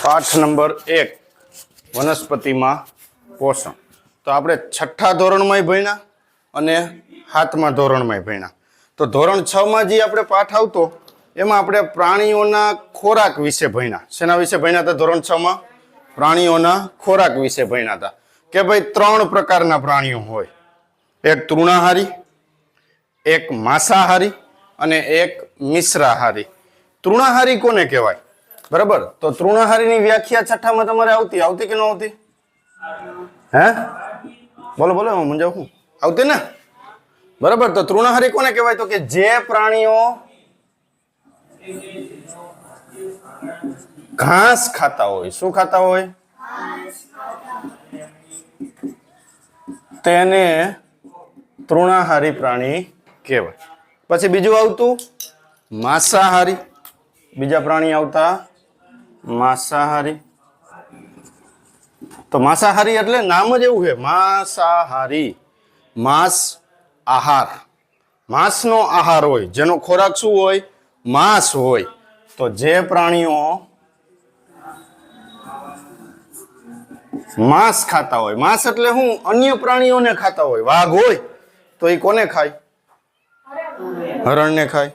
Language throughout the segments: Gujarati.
પાઠ નંબર 1 વનસ્પતિમાં પોષણ. તો આપણે 6થા ધોરણમાં ભણ્યા અને 7મા ધોરણમાં ભણ્યા. તો ધોરણ 6માં જે આપણે પાઠ આવતો એમાં આપણે પ્રાણીઓના ખોરાક વિશે ભણ્યા. શેના વિશે ભણ્યા હતા ધોરણ 6માં? પ્રાણીઓના ખોરાક વિશે ભણ્યા હતા કે ભાઈ 3 પ્રકારના પ્રાણીઓ હોય. એક તૃણાહારી, એક માંસાહારી અને એક મિશ્રાહારી. તૃણાહારી કોને કહેવાય? બરાબર. તો તૃણાહારીની વ્યાખ્યા 6થામાં તમારે આવતી કે ન આવતી? હે બોલો બોલો, હું સમજાવું. આવતી ને? બરાબર. તો તૃણાહારી કોને કહેવાય? તો કે જે પ્રાણીઓ ઘાસ ખાતા હોય. શું ખાતા હોય? તેને તૃણાહારી પ્રાણી કહેવાય. પછી બીજું આવતું માંસાહારી. બીજા પ્રાણી આવતા માંસાહારી. તો માંસાહારી એટલે નામ જ એવું છે, માંસાહારી. માંસ આહાર, માંસનો આહાર હોય, જેનો ખોરાક શું હોય? માંસ હોય. તો જે પ્રાણીઓ માંસ ખાતા હોય, માંસ એટલે શું? અન્ય પ્રાણીઓને ખાતા હોય. વાઘ હોય તો એ કોને ખાય? હરણને ખાય,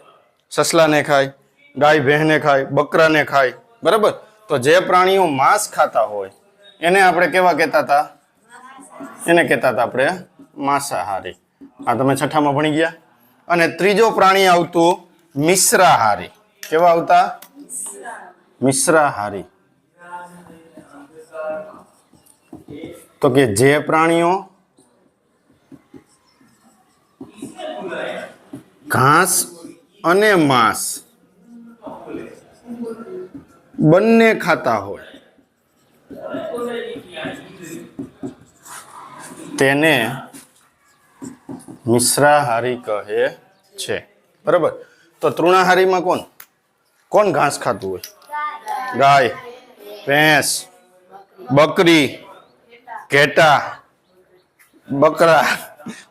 સસલાને ખાય, ગાય ભેંસને ખાય, બકરાને ખાય. બરાબર. તો જે પ્રાણીઓ માંસ ખાતા હોય એને આપણે કેવા કહેતા હતા? એને કહેતા હતા આપણે માંસાહારી. આ તમે 6થામાં ભણી ગયા. અને ત્રીજો પ્રાણી આવતું મિશ્રાહારી. કેવા આવતા? મિશ્રાહારી. તો કે જે પ્રાણીઓ ઘાસ અને માંસ બંને ખાતા હોય તેને મિશ્રાહારી કહે છે. બરાબર. તો તૃણાહારીમાં કોણ ઘાસ ખાતું હોય? ગાય, ભેંસ, બકરી, ઘેટા, બકરા.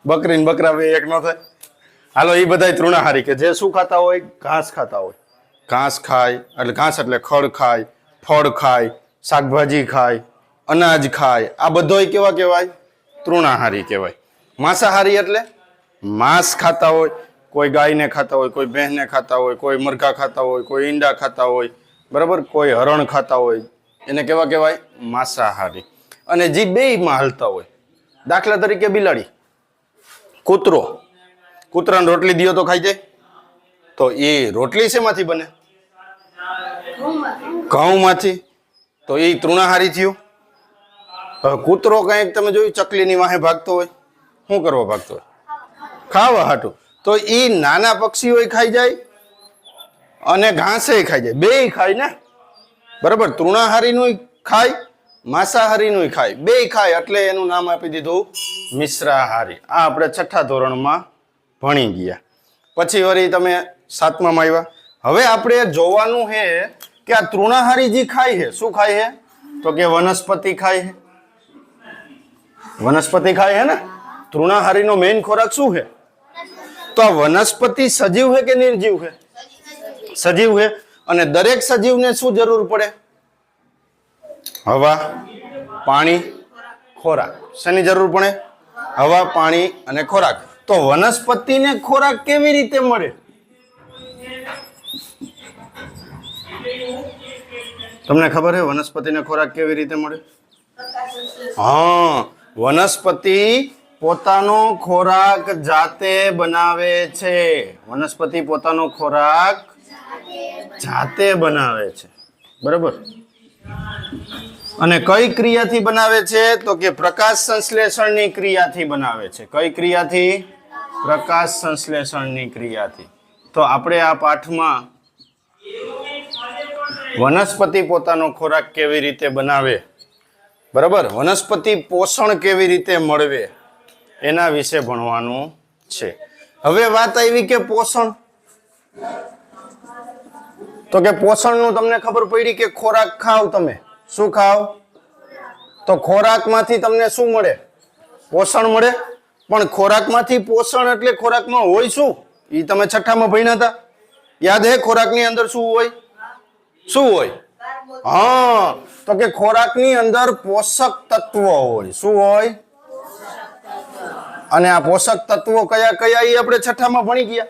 બકરી ને બકરા બે એક ન થાય? હાલો, એ બધા તૃણાહારી કે જે શું ખાતા હોય? ઘાસ ખાતા હોય. ઘાસ ખાય એટલે ઘાસ એટલે ખડ ખાય, ફળ ખાય, શાકભાજી ખાય, અનાજ ખાય. આ બધોય કેવા કહેવાય? તૃણાહારી કહેવાય. માંસાહારી એટલે માંસ ખાતા હોય. કોઈ ગાયને ખાતા હોય, કોઈ ભેંસને ખાતા હોય, કોઈ મરઘા ખાતા હોય, કોઈ ઈંડા ખાતા હોય. બરાબર. કોઈ હરણ ખાતા હોય. એને કેવા કહેવાય? માંસાહારી. અને જે બેયમાં હાલતા હોય, દાખલા તરીકે બિલાડી, કૂતરો. કૂતરાને રોટલી દિયો તો ખાઈ જાય? તો એ રોટલી શેમાંથી બને? ઘઉંમાંથી. તો એ તૃણાહારી થયું. કૂતરો કંઈક તમે જોયું ચકલીની વાહે ભાગતો હોય, શું કરવા ભાગતો હોય? ખાવા હાટું. તો એ નાના પક્ષીઓ ખાઈ જાય અને ઘાસે ખાઈ જાય, બેય ખાય ને. બરાબર. તૃણાહારીનું ખાય, માંસાહારીનું ખાય, બેય ખાય. એટલે એનું નામ આપી દીધું મિશ્રાહારી. આ આપણે 6થા ધોરણમાં ભણી ગયા. પછી વળી તમે 7મામાં આવ્યા. હવે આપણે જોવાનું છે કે આ તૃણાહારી જે ખાય છે, શું ખાય છે? તો કે વનસ્પતિ ખાય છે. વનસ્પતિ ખાય છે ને. તૃણાહારીનો મેઇન ખોરાક શું છે? તો આ વનસ્પતિ સજીવ છે કે નિર્જીવ છે? સજીવ છે. અને દરેક સજીવને શું જરૂર પડે? હવા, પાણી, ખોરાક. શેની જરૂર પડે? હવા, પાણી અને ખોરાક. તો વનસ્પતિને ખોરાક કેવી રીતે મળે? તમને ખબર છે વનસ્પતિને ખોરાક કેવી રીતે મળે? હા, વનસ્પતિ પોતાનો ખોરાક જાતે બનાવે છે. વનસ્પતિ પોતાનો ખોરાક જાતે બનાવે છે. બરાબર. અને કઈ ક્રિયાથી બનાવે છે? તો કે પ્રકાશ સંશ્લેષણની ક્રિયાથી બનાવે છે. કઈ ક્રિયાથી? પ્રકાશ સંશ્લેષણની ક્રિયાથી. તો આપણે આ પાઠમાં વનસ્પતિ પોતાનો ખોરાક કેવી રીતે બનાવે, બરાબર, વનસ્પતિ પોષણ કેવી રીતે મળવે, એના વિશે ભણવાનું છે. હવે વાત આવી કે પોષણ. તો કે પોષણનું તમને ખબર પડી કે ખોરાક ખાવ તમે. શું ખાવ? તો ખોરાકમાંથી તમને શું મળે? પોષણ મળે. પણ ખોરાકમાંથી પોષણ એટલે ખોરાકમાં હોય શું? એ તમે 6થામાં ભણ્યા હતા. યાદ હે? ખોરાકની અંદર શું હોય? શું હોય? હા, તો કે ખોરાકની અંદર પોષક તત્વો હોય. શું હોય? અને આ પોષક તત્વો કયા કયા એ આપણે છઠ્ઠામાં ભણી ગયા.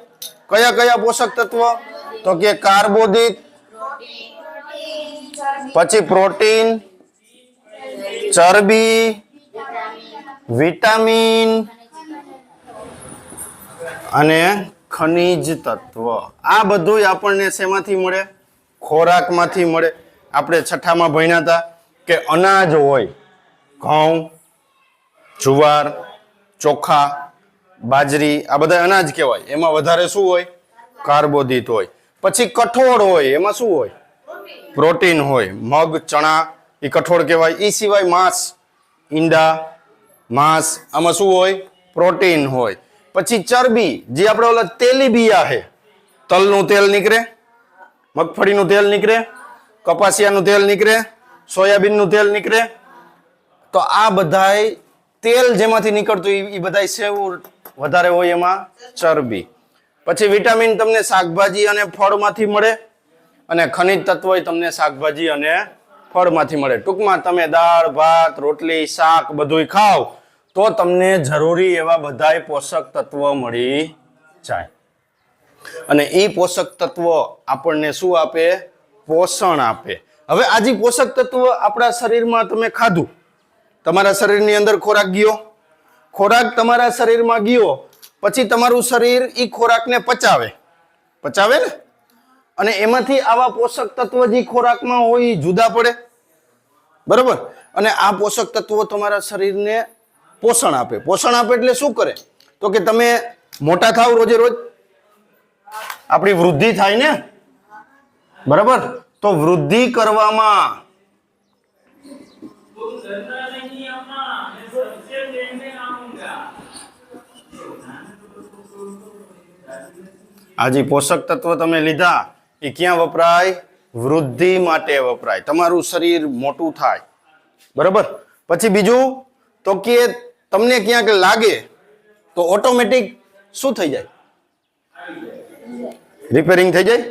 કયા કયા પોષક તત્વો? તો કે કાર્બોદિત, પછી પ્રોટીન, ચરબી, વિટામિન અને ખનિજ તત્વ. આ બધું આપણને શેમાંથી મળે? ખોરાકમાંથી મળે. આપણે છઠ્ઠામાં ભણ્યા હતા કે અનાજ હોય, ઘઉં, જુવાર, ચોખા, બાજરી, આ બધા અનાજ કહેવાય. એમાં વધારે શું હોય? કાર્બોદિત હોય. પછી કઠોળ હોય, એમાં શું હોય? પ્રોટીન હોય. મગ, ચણા એ કઠોળ કહેવાય. એ સિવાય માંસ, ઈંડા, માંસ, આમાં શું હોય? પ્રોટીન હોય. પછી ચરબી, જે આપણે ઓલા તેલીબિયા છે, તલનું તેલ નીકળે, મગફળીનું તેલ નીકળે, કપાસિયાનું તેલ નીકળે, સોયાબીનનું તેલ નીકળે. તો આ બધાય તેલ જેમાંથી નીકળતું એ બધાય સેવું વધારે હોય એમાં ચરબી. પછી વિટામિન તમને શાકભાજી અને ફળમાંથી મળે, અને ખનિજ તત્વો તમને શાકભાજી અને ફળમાંથી મળે. ટૂંકમાં તમે દાળ, ભાત, રોટલી, શાક બધુંય ખાવ તો તમને જરૂરી એવા બધાય પોષક તત્વો મળી જાય. અને એ પોષક તત્વો આપણને શું આપે? પોષણ આપે. હવે આ જે પોષક તત્વો આપણા શરીરમાં તમે ખાધું, તમારા શરીરની અંદર ખોરાક ગયો, ખોરાક તમારા શરીરમાં ગયો, પછી તમારું શરીર એ ખોરાકને પચાવે ને, અને એમાંથી આવા પોષક તત્વો જે ખોરાકમાં હોય એ જુદા પડે, બરોબર? અને આ પોષક તત્વો તમારા શરીરને પોષણ આપે. પોષણ આપે એટલે શું કરે? તો કે તમે મોટા થાવ, રોજે રોજ આપણી વૃદ્ધિ થાય ને, બરાબર? તો વૃદ્ધિ કરવામાં આ જે પોષક તત્વો તમે લીધા એ ક્યાં વપરાય? વૃદ્ધિ માટે વપરાય. તમારું શરીર મોટું થાય, બરાબર? પછી બીજું તો કે તમને ક્યાંક લાગે તો ઓટોમેટિક શું થઈ જાય? રિપેરિંગ થઈ જાય,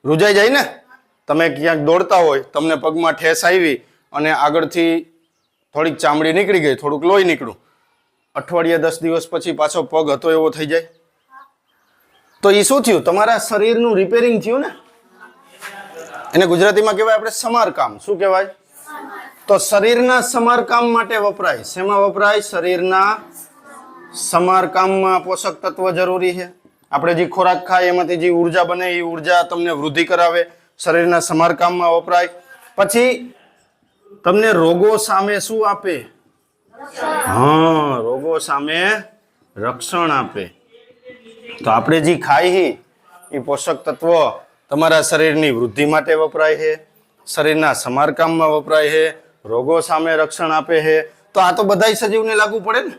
રૂજાઈ જાય ને. તમે ક્યાંક દોડતા હોય, તમને પગમાં ઠેસ આવી અને આગળથી થોડીક ચામડી નીકળી ગઈ, થોડુંક લોહી નીકળ્યું, અઠવાડિયા 10 દિવસ પછી પાછો પગ હતો એવો થઈ જાય. તો એ શું થયું? તમારા શરીરનું રિપેરિંગ થયું ને. એને ગુજરાતીમાં કહેવાય આપણે સમારકામ. શું કહેવાય? તો શરીરના સમારકામ માટે વપરાય. શેમાં વપરાય? શરીરના સમારકામમાં પોષક તત્વ જરૂરી છે. આપણે જે ખોરાક ખાય એમાંથી જે ઉર્જા બને એ ઉર્જા તમને વૃદ્ધિ કરાવે, શરીરના સમારકામમાં વપરાય. પછી તમને રોગો સામે શું આપે? હા, રોગો સામે રક્ષણ આપે. તો આપણે જે ખાઈ એ પોષક તત્વો તમારા શરીરની વૃદ્ધિ માટે વપરાય છે, શરીરના સમારકામમાં વપરાય છે, રોગો સામે રક્ષણ આપે છે. તો આ તો બધાય સજીવને લાગુ પડે ને.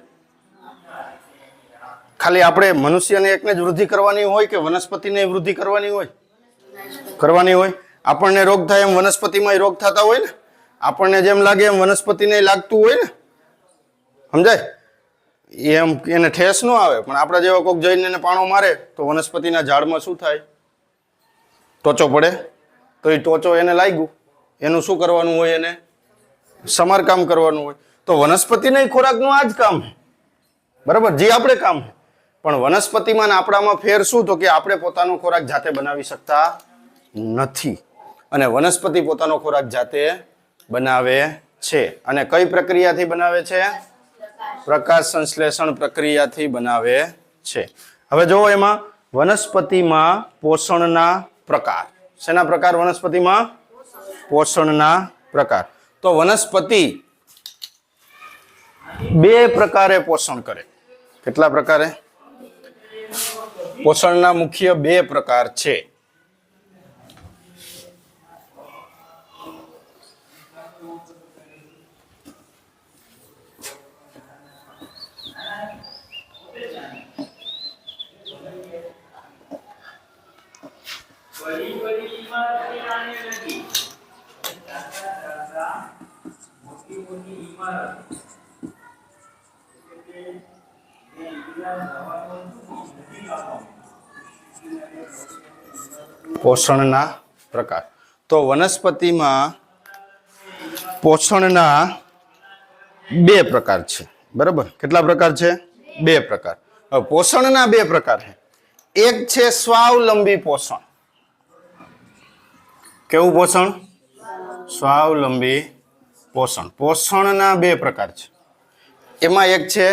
ખાલી આપણે મનુષ્યને એકને જ વૃદ્ધિ કરવાની હોય કે વનસ્પતિને વૃદ્ધિ કરવાની હોય? કરવાની હોય. આપણને રોગ થાય એમ વનસ્પતિમાં રોગ થતા હોય ને. આપણને જેમ લાગે એમ વનસ્પતિને લાગતું હોય ને. સમજાય? એમ એને ઠેસ ન આવે, પણ આપણા જેવા કોઈક જઈને એને પાણો મારે તો વનસ્પતિના ઝાડમાં શું થાય? ટોચો પડે. તો એ ટોચો એને લાગ્યું, એનું શું કરવાનું હોય? એને સમારકામ કરવાનું હોય. તો વનસ્પતિને ખોરાકનું આ જ કામ છે, બરાબર? જે આપણે કામ છે. પણ વનસ્પતિમાં આપણામાં ફેર શું? તો કે આપણે પોતાનો ખોરાક જાતે બનાવી શકતા નથી, અને વનસ્પતિ પોતાનો ખોરાક જાતે બનાવે છે. અને કઈ પ્રક્રિયાથી બનાવે છે? પ્રકાશ સંશ્લેષણ પ્રક્રિયાથી બનાવે છે. હવે જો એમાં વનસ્પતિમાં પોષણના પ્રકાર. શેના પ્રકાર? વનસ્પતિમાં પોષણના પ્રકાર. તો વનસ્પતિ 2 પ્રકારે પોષણ કરે. કેટલા પ્રકારે? પોષણના મુખ્ય 2 પ્રકાર છે. પોષણના પ્રકાર. તો વનસ્પતિમાં પોષણના બે પ્રકાર છે, બરાબર? કેટલા પ્રકાર છે? બે પ્રકાર. હવે પોષણના બે પ્રકાર છે. એક છે સ્વાવલંબી પોષણ. કેવું પોષણ? સ્વાવલંબી પોષણ. પોષણના બે પ્રકાર છે. એમાં એક છે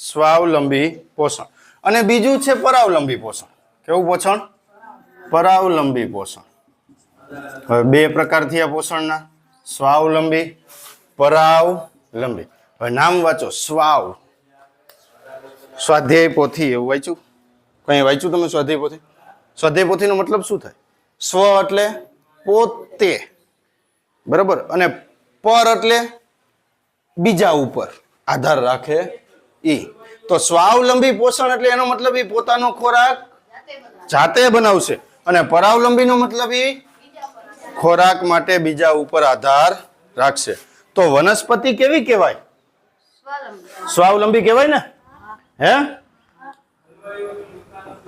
સ્વાવલંબી પોષણ અને બીજું છે પરાવલંબી પોષણ. કેવું પોષણ? પરાવલંબી પોષણ. હવે બે પ્રકાર થયા પોષણના, સ્વાવલંબી, પરાવલંબી. હવે નામ વાંચો. સ્વાવ, સ્વાધ્યાય પોથી એવું વાંચ્યું? કઈ વાંચ્યું તમે સ્વાધ્યાય પોથી? સ્વાધ્યાય પોથીનો મતલબ શું થાય? સ્વ એટલે પોતે, બરાબર, અને પર એટલે બીજા ઉપર આધાર રાખે ઈ. તો સ્વાવલંબી પોષણ એટલે એનો મતલબ ઈ પોતાનો ખોરાક જાતે બનાવશે અને પરાવલંબીનો મતલબ ઈ ખોરાક માટે બીજા ઉપર આધાર રાખશે. તો વનસ્પતિ કેવી કહેવાય? સ્વાવલંબી કહેવાય ને? હે,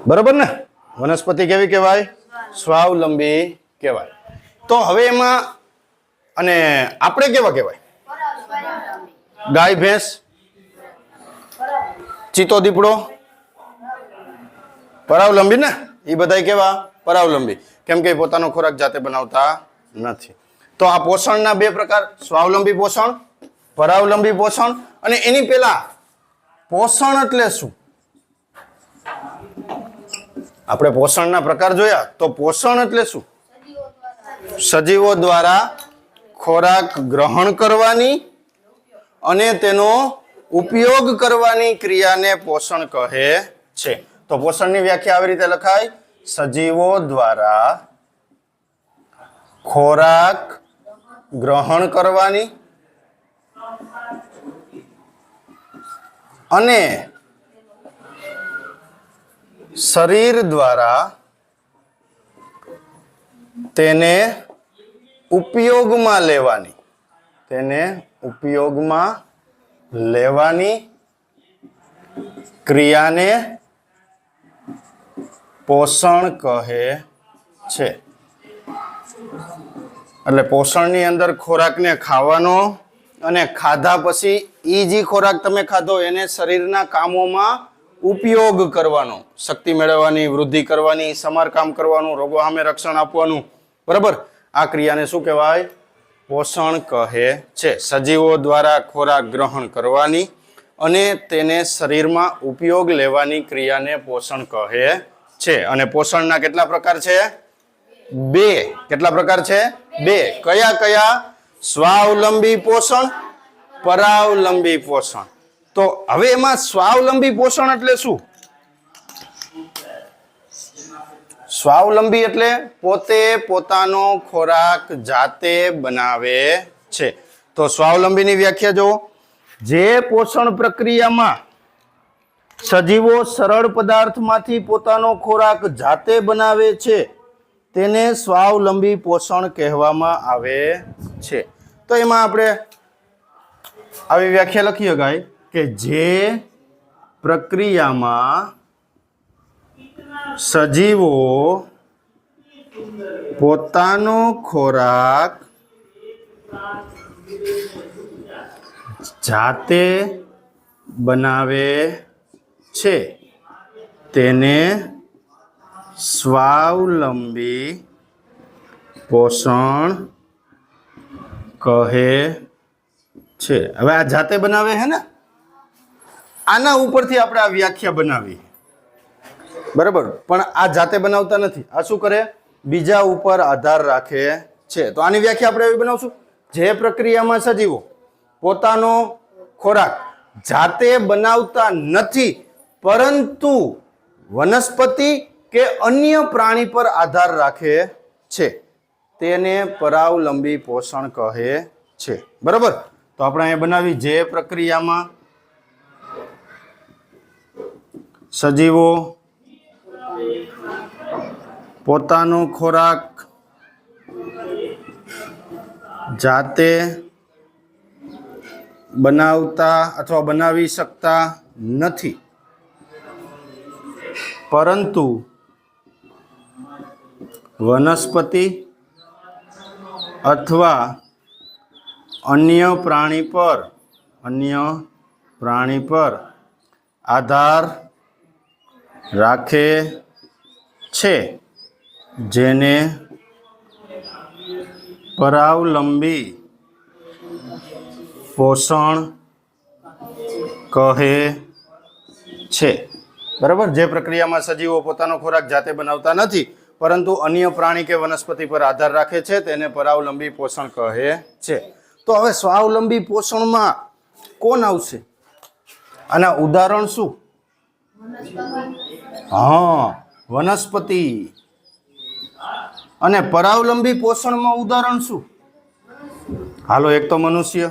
બરોબર ને? વનસ્પતિ કેવી કહેવાય? સ્વાવલંબી કહેવાય. તો હવે એમાં અને આપણે કેવા કહેવાય? ગાય, ભેંસ, ચીતો, દીપડો પરાવલંબી ને? એ બધા કેવા? પરાવલંબી. કેમ કે પોતાનો ખોરાક જાતે બનાવતા નથી. તો આ પોષણના બે પ્રકાર, સ્વાવલંબી પોષણ, પરાવલંબી પોષણ. અને એની પહેલા પોષણ એટલે શું? આપણે પોષણના પ્રકાર જોયા, તો પોષણ એટલે શું? સજીવો દ્વારા ખોરાક ગ્રહણ કરવાની અને તેનો ઉપયોગ કરવાની ક્રિયાને પોષણ કહે છે. તો પોષણની વ્યાખ્યા આવી રીતે લખાય: સજીવો દ્વારા ખોરાક ગ્રહણ કરવાની અને શરીર દ્વારા તેને ઉપયોગમાં લેવાની ક્રિયાને પોષણ કહે છે. એટલે પોષણની અંદર ખોરાકને ખાવાનો અને ખાધા પછી એ જે ખોરાક તમે ખાધો એને શરીરના કામોમાં ઉપયોગ કરવાનો, શક્તિ મેળવવાની, વૃદ્ધિ કરવાની, સમારકામ કરવાનું, રોગો સામે રક્ષણ આપવાનું, બરાબર? આ ક્રિયાને શું કહેવાય? પોષણ કહે છે. સજીવો દ્વારા ખોરાક ગ્રહણ કરવાની અને તેને શરીરમાં ઉપયોગ લેવાની ક્રિયાને પોષણ કહે છે. અને પોષણના કેટલા પ્રકાર છે? બે. કેટલા પ્રકાર છે? બે. કયા કયા? સ્વાવલંબી પોષણ, પરાવલંબી પોષણ. તો હવે એમાં સ્વાવલંબી પોષણ એટલે શું? સ્વાવલંબી એટલે પોતે પોતાનો ખોરાક જાતે બનાવે છે. તો સ્વાવલંબીની વ્યાખ્યા જો: જે પોષણ પ્રક્રિયામાં સજીવો સરળ પદાર્થમાંથી પોતાનો ખોરાક જાતે બનાવે છે તેને સ્વાવલંબી પોષણ કહેવામાં આવે છે. તો એમાં આપણે આવી વ્યાખ્યા લખી શકાય કે જે પ્રક્રિયામાં સજીવો પોતાનો ખોરાક જાતે બનાવે છે તેને સ્વાવલંબી પોષણ કહે છે. હવે આ જાતે બનાવે છે ને, આના ઉપરથી આપણે આ વ્યાખ્યા બનાવી, બરાબર? પણ આ જાતે બનાવતા નથી. આ શું કરે? બીજા ઉપર આધાર રાખે છે. તો આની વ્યાખ્યા આપણે એવી બનાવશું: જે પ્રક્રિયામાં સજીવો પોતાનો ખોરાક જાતે બનાવતા નથી પરંતુ વનસ્પતિ કે અન્ય પ્રાણી પર આધાર રાખે છે તેને પરાવલંબી પોષણ કહે છે. બરાબર? તો આપણે અહીંયા બનાવી: જે પ્રક્રિયામાં સજીવો પોતાનો ખોરાક જાતે બનાવતા અથવા બનાવી શકતા નથી પરંતુ વનસ્પતિ અથવા અન્ય પ્રાણી પર આધાર રાખે છે, જેને પરાવલંબી પોષણ કહે છે. બરાબર. જે પ્રક્રિયામાં સજીવો પોતાનો ખોરાક જાતે બનાવતા નથી પરંતુ અન્ય પ્રાણી કે વનસ્પતિ પર આધાર રાખે છે તેને પરાવલંબી પોષણ કહે છે. તો હવે સ્વાવલંબી પોષણમાં કોણ આવશે? આના ઉદાહરણ શું? હા, વનસ્પતિ. અને પરાવલંબી પોષણમાં ઉદાહરણ શું? હાલો, એક તો મનુષ્ય.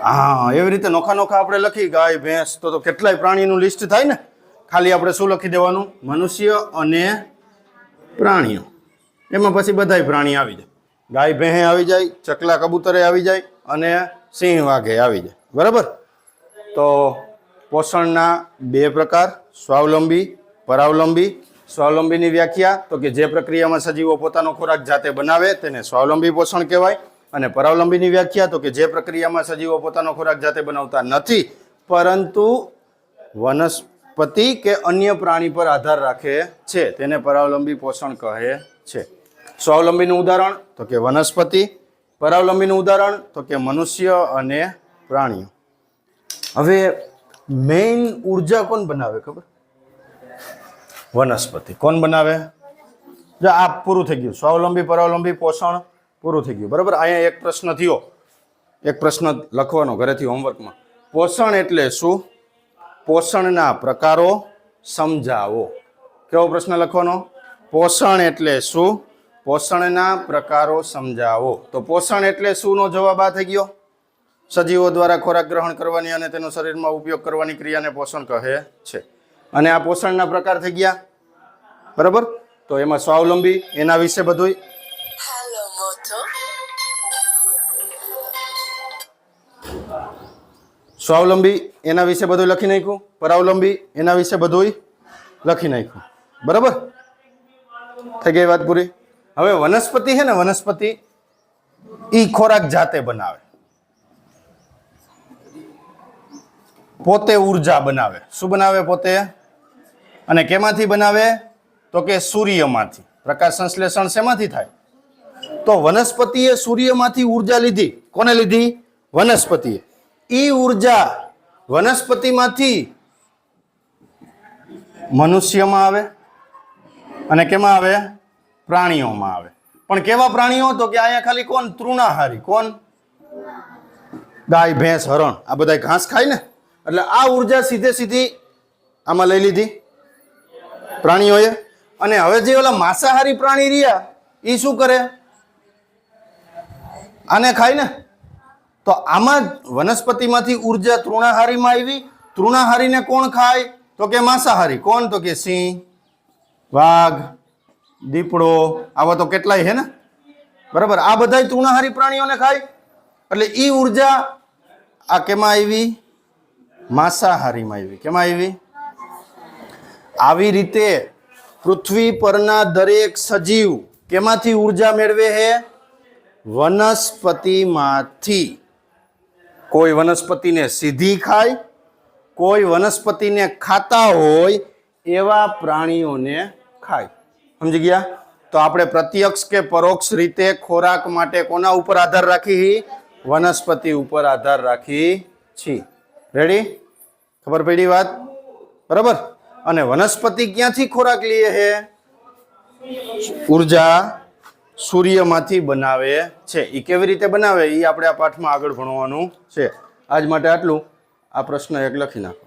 હા, એવી રીતે નોખા નોખા આપણે લખી ગાય, ભેંસ, તો કેટલાય પ્રાણીનું લિસ્ટ થાય ને. ખાલી આપણે શું લખી દેવાનું? મનુષ્ય અને પ્રાણીઓ. એમાં પછી બધાય પ્રાણી આવી જાય. ગાય ભેંસે આવી જાય, ચકલા કબૂતરે આવી જાય અને સિંહ વાઘે આવી જાય. બરાબર. તો પોષણના બે પ્રકાર, સ્વાવલંબી, પરાવલંબી. સ્વાવલંબીની વ્યાખ્યા તો કે જે પ્રક્રિયામાં સજીવો પોતાનો ખોરાક જાતે બનાવે તેને સ્વાવલંબી પોષણ કહેવાય. અને પરાવલંબીની વ્યાખ્યા તો કે જે પ્રક્રિયામાં સજીવો પોતાનો ખોરાક જાતે બનાવતા નથી પરંતુ વનસ્પતિ કે અન્ય પ્રાણી પર આધાર રાખે છે તેને પરાવલંબી પોષણ કહે છે. સ્વાવલંબીનું ઉદાહરણ તો કે વનસ્પતિ, પરાવલંબીનું ઉદાહરણ તો કે મનુષ્ય અને પ્રાણીઓ. હવે મેઇન ઉર્જા કોણ બનાવે ખબર? વનસ્પતિ. કોણ બનાવે? જો આ પૂરું થઈ ગયું, સ્વાવલંબી પરાવલંબી પોષણ પૂરું થઈ ગયું. બરાબર. અહીંયા એક પ્રશ્ન થયો, એક પ્રશ્ન લખવાનો ઘરેથી હોમવર્કમાં. પોષણ એટલે શું? પોષણના પ્રકારો સમજાવો. કેવો પ્રશ્ન લખવાનો? પોષણ એટલે શું? પોષણના પ્રકારો સમજાવો. તો પોષણ એટલે શું નો જવાબ આ થઈ ગયો. સજીવો દ્વારા ખોરાક ગ્રહણ કરવાની અને તેનો શરીરમાં ઉપયોગ કરવાની ક્રિયાને પોષણ કહે છે. અને આ પોષણના પ્રકાર થઈ ગયા. બરાબર. તો એમાં સ્વાવલંબી, એના વિશે બધું. સ્વાવલંબી એના વિશે બધું લખી નાખ્યું. પરાવલંબી એના વિશે બધું લખી નાખ્યું. બરાબર. થઈ ગઈ વાત પૂરી. હવે વનસ્પતિ છે ને, વનસ્પતિ ઈ ખોરાક જાતે બનાવે, પોતે ઉર્જા બનાવે. શું બનાવે? પોતે. અને કેમાંથી બનાવે? તો કે સૂર્યમાંથી. પ્રકાશ સંશ્લેષણ શેમાંથી થાય? તો વનસ્પતિએ સૂર્યમાંથી ઉર્જા લીધી. કોને લીધી? વનસ્પતિએ. ઈ ઉર્જા વનસ્પતિમાંથી મનુષ્યમાં આવે અને કેમાં આવે? પ્રાણીઓમાં આવે. પણ કેવા પ્રાણીઓ? તો કે અહીંયા ખાલી કોણ? તૃણાહારી. કોણ? ગાય, ભેંસ, હરણ. આ બધા ઘાસ ખાય ને, એટલે આ ઉર્જા સીધે સીધી આમાં લઈ લીધી પ્રાણીઓએ. અને હવે જે ઓલા માંસાહારી પ્રાણી રહ્યા એ શું કરે? આને ખાય ને. તો આમાં વનસ્પતિમાંથી ઉર્જા તૃણાહારીમાં આવી. તૃણાહારીને કોણ ખાય? તો કે માંસાહારી. કોણ? તો કે સિંહ, વાઘ, દીપડો. આવા તો કેટલાય છે ને. બરાબર. આ બધા તૃણાહારી પ્રાણીઓને ખાય. એટલે ઈ ઉર્જા આ કેમાં આવી? માંસાહારીમાં આવી. કેમાં આવી? આવી રીતે પૃથ્વી પરના દરેક સજીવ કેમાંથી ઉર્જા મેળવે છે? વનસ્પતિમાંથી. કોઈ વનસ્પતિને સીધી ખાય, કોઈ વનસ્પતિને ખાતા હોય એવા પ્રાણીઓને ખાય. સમજી ગયા? તો આપણે પ્રત્યક્ષ કે પરોક્ષ રીતે ખોરાક માટે કોના ઉપર આધાર રાખી? વનસ્પતિ ઉપર આધાર રાખી છીએ. રેડી? ખબર પડી વાત? બરાબર. અને વનસ્પતિ ક્યાંથી ખોરાક લે છે? ઉર્જા સૂર્યમાંથી બનાવે છે. એ કેવી રીતે બનાવે એ આપણે આ પાઠમાં આગળ ભણવાનું છે. આજ માટે આટલું. આ પ્રશ્ન એક લખી નાખો.